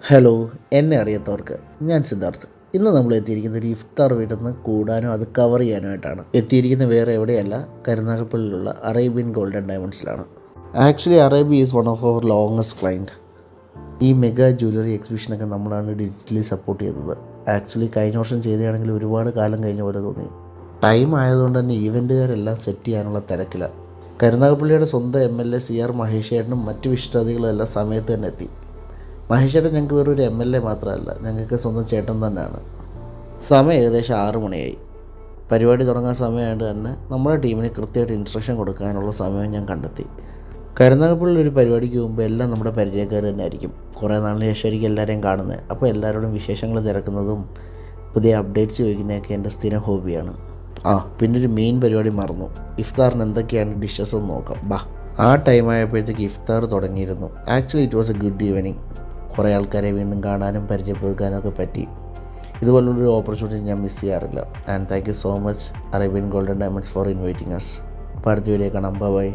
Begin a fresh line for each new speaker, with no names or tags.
Hello, എന്നെ അറിയാത്തവർക്ക് ഞാൻ സിദ്ധാർത്ഥ്. ഇന്ന് നമ്മൾ എത്തിയിരിക്കുന്ന ഒരു ഇഫ്താർ വീട്ടിൽ കൂടാനോ അത് കവർ ചെയ്യാനായിട്ടാണ്. എത്തിയിരിക്കുന്ന വേറെ എവിടെയല്ല, കരുനാഗപ്പള്ളിയിലുള്ള അറേബ്യൻ ഗോൾഡൻ ഡയമണ്ട്സിലാണ്. Actually Arabia is one of our longest client. ഈ മെഗാ ജ്വല്ലറി എക്സിബിഷനൊക്കെ നമ്മളാണ് ഡിജിറ്റലി സപ്പോർട്ട് ചെയ്തത്. ആക്ച്വലി കഴിഞ്ഞ വർഷം ചെയ്തതാണെങ്കിൽ ഒരുപാട് കാലം കഴിഞ്ഞ പോലെ തോന്നി. ടൈം ആയതുകൊണ്ട് തന്നെ ഈവൻറ്റുകാരെല്ലാം സെറ്റ് ചെയ്യാനുള്ള തിരക്കിലാണ്. കരുനാഗപ്പള്ളിയുടെ സ്വന്തം MLA CR മഹേഷേട്ടനും മറ്റു വിശിഷ്ടാതികളും എല്ലാം സമയത്ത് തന്നെ എത്തി. മഹേഷേട്ടൻ ഞങ്ങൾക്ക് വെറൊരു MLA മാത്രമല്ല, ഞങ്ങൾക്ക് സ്വന്തം ചേട്ടൻ തന്നെയാണ്. സമയം ഏകദേശം 6 മണിയായി. പരിപാടി തുടങ്ങാൻ സമയമായതുകൊണ്ട് തന്നെ നമ്മുടെ ടീമിന് കൃത്യമായിട്ട് ഇൻസ്ട്രക്ഷൻ കൊടുക്കാനുള്ള സമയം ഞാൻ കണ്ടെത്തി. കരുനാഗപ്പള്ളിയിൽ ഒരു പരിപാടിക്ക് മുമ്പ് എല്ലാം നമ്മുടെ പരിചയക്കാർ തന്നെ ആയിരിക്കും. കുറേ നാളിന് ശേഷമായിരിക്കും എല്ലാവരെയും കാണുന്നത്. അപ്പോൾ എല്ലാവരോടും വിശേഷങ്ങൾ തിരക്കുന്നതും പുതിയ അപ്ഡേറ്റ്സ് ചോദിക്കുന്നതൊക്കെ എൻ്റെ സ്ഥിരം ഹോബിയാണ്. പിന്നൊരു മെയിൻ പരിപാടി മറന്നു. ഇഫ്താറിന് എന്തൊക്കെയാണ് ഡിഷസ് എന്ന് നോക്കാം. ആ ടൈം ആയപ്പോഴത്തേക്ക് ഇഫ്താർ തുടങ്ങിയിരുന്നു. Actually it was a good evening. കുറേ ആൾക്കാരെ വീണ്ടും കാണാനും പരിചയപ്പെടുത്താനും ഒക്കെ പറ്റി. ഇതുപോലുള്ളൊരു ഓപ്പർച്യൂണിറ്റി ഞാൻ മിസ് ചെയ്യാറില്ല. And thank you so much Arabian Golden Diamonds for inviting us. അപ്പോൾ അടുത്ത വീഡിയോ കാണാം. ബൈ.